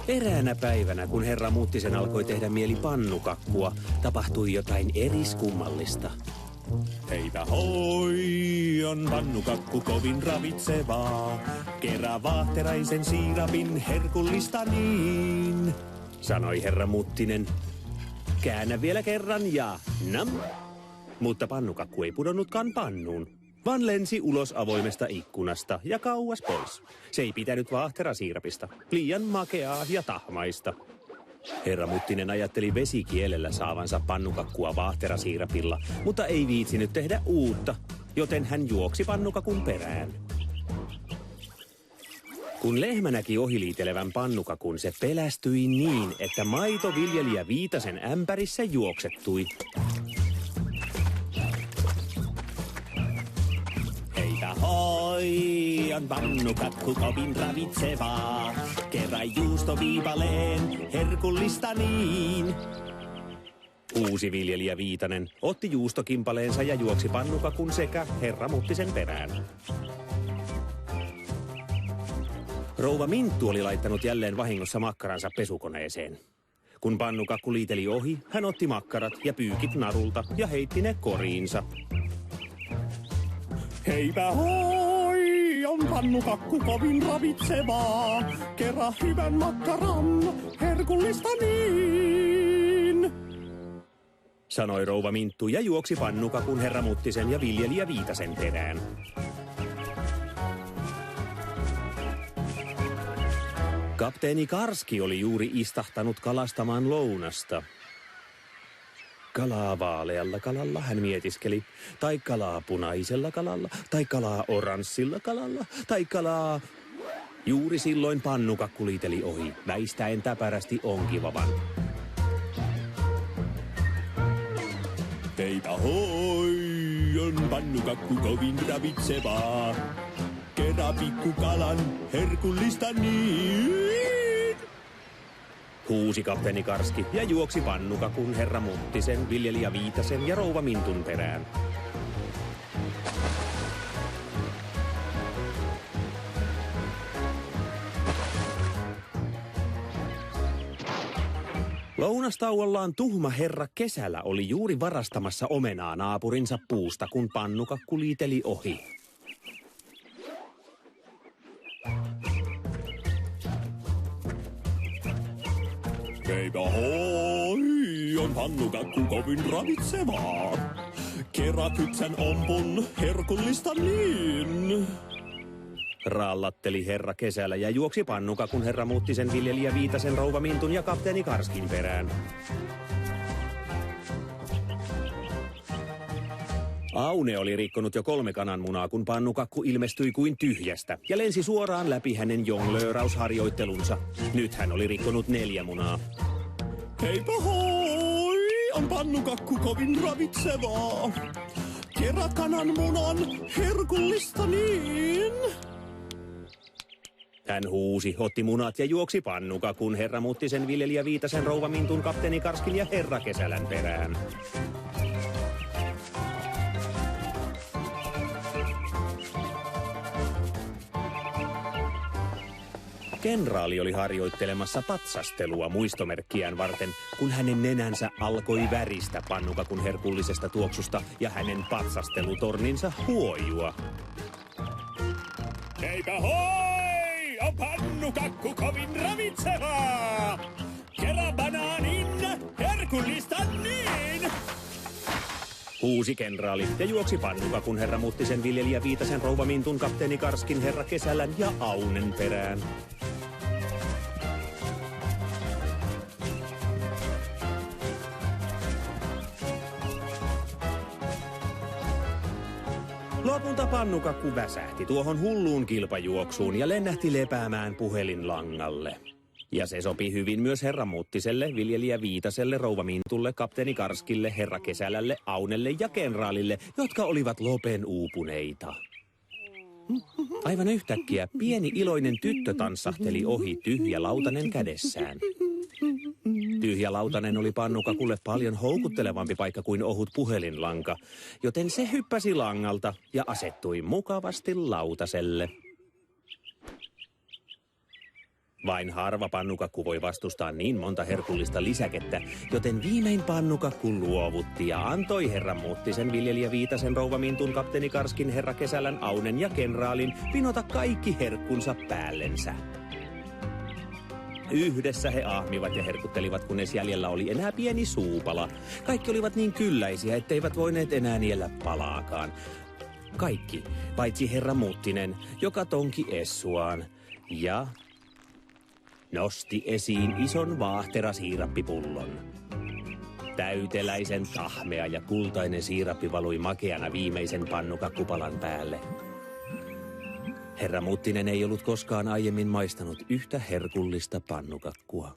Eräänä päivänä, kun herra Muttisen alkoi tehdä mieli pannukakkua, tapahtui jotain eriskummallista. Heipä hoi, on pannukakku kovin ravitsevaa. Kerää vaahteraisen siirapin herkullista niin, sanoi herra Muttinen. Käännä vielä kerran ja nam. Mutta pannukakku ei pudonnutkaan pannuun, vaan lensi ulos avoimesta ikkunasta ja kauas pois. Se ei pitänyt vaahterasiirapista, liian makeaa ja tahmaista. Herra Muttinen ajatteli vesikielellä saavansa pannukakkua vaahterasiirapilla, mutta ei viitsinyt tehdä uutta, joten hän juoksi pannukakun perään. Kun lehmä näki ohiliitelevän pannukakun, se pelästyi niin, että maito viljelijä Viitasen ämpärissä juoksettui. heipä hoi, on pannukakku kovin ravitsevaa. Kerää juustoviivaleen herkullista niin. Uusi viljelijä Viitanen otti juustokimpaleensa ja juoksi pannukakun sekä herra Muttisen perään. Rouva Minttu oli laittanut jälleen vahingossa makkaransa pesukoneeseen. Kun pannukakku liiteli ohi, hän otti makkarat ja pyykit narulta ja heitti ne koriinsa. Heipä hoi, on pannukakku kovin ravitsevaa. Kerää hyvän makkaran, herkullista niin, sanoi rouva Minttu ja juoksi pannukakun herra Muttisen ja viljelijä Viitasen perään. Kapteeni Karski oli juuri istahtanut kalastamaan lounasta. Kalaa vaalealla kalalla, hän mietiskeli, tai kalaa punaisella kalalla, tai kalaa oranssilla kalalla, tai kalaa... Juuri silloin pannukakku liiteli ohi, väistäen täpärästi onkivavan. heipä hoi, on pannukakku kovin ravitsevaa. Kerää pikkukalan, herkullista niin, huusi kapteeni Karski ja juoksi pannukakun herra Muttisen, viljelijä Viitasen ja rouva Mintun perään. Lounastauollaan tuhma herra Kesälä oli juuri varastamassa omenaa naapurinsa puusta, kun pannukakku liiteli ohi. heipä hoi, on pannukakku kovin ravitsevaa. Kerää kypsän ompun, herkullista niin, Raallatteli herra Kesälä ja juoksi pannukakun herra Muttisen, viljelijä Viitasen, rouva Mintun ja kapteeni Karskin perään. Aune oli rikkonut jo 3 kananmunaa, kun pannukakku ilmestyi kuin tyhjästä ja lensi suoraan läpi hänen jonglöörausharjoittelunsa. Nyt hän oli rikkonut 4 munaa. heipä hoi, on pannukakku kovin ravitsevaa. Kerää kananmunan, herkullista niin, Hän huusi, otti munat ja juoksi pannukakun herra Muttisen, viljelijä Viitasen, rouva Mintun, kapteeni Karskin ja herra Kesälän perään. Kenraali oli harjoittelemassa patsastelua muistomerkkiään varten, kun hänen nenänsä alkoi väristä pannukakun herkullisesta tuoksusta ja hänen patsastelutorninsa huojua. heipä hoi, on pannukakku kovin ravitsevaa. Kerää banaanin, herkullista niin, Huusi kenraali ja juoksi pannukakun herra Muttisen, viljelijä Viitasen, rouva Mintun, kapteeni Karskin, herra Kesälän ja Aunen perään. Lopulta pannukakku väsähti tuohon hulluun kilpajuoksuun ja lennähti lepäämään puhelinlangalle. Ja se sopi hyvin myös herra Muttiselle, viljelijä Viitaselle, rouva Mintulle, kapteeni Karskille, herra Kesälälle, Aunelle ja kenraalille, jotka olivat lopen uupuneita. Aivan yhtäkkiä pieni iloinen tyttö tanssahteli ohi tyhjä lautanen kädessään. Tyhjä lautanen oli pannukakulle paljon houkuttelevampi paikka kuin ohut puhelinlanka, joten se hyppäsi langalta ja asettui mukavasti lautaselle. Vain harva pannukakku voi vastustaa niin monta herkullista lisäkettä, joten viimein pannukakku luovutti ja antoi herra Muttisen, viljelijä Viitasen, rouva Mintun, kapteeni Karskin, herra Kesälän, Aunen ja kenraalin pinota kaikki herkkunsa päällensä. Yhdessä he ahmivat ja herkuttelivat, kunnes jäljellä oli enää pieni suupala. Kaikki olivat niin kylläisiä, etteivät voineet enää niellä palaakaan. Kaikki, paitsi herra Muttinen, joka tonki essuaan ja nosti esiin ison vaahterasiirappipullon. Täyteläisen tahmea ja kultainen siirappi valui makeana viimeisen pannukakkupalan päälle. Herra Muttinen ei ollut koskaan aiemmin maistanut yhtä herkullista pannukakkua.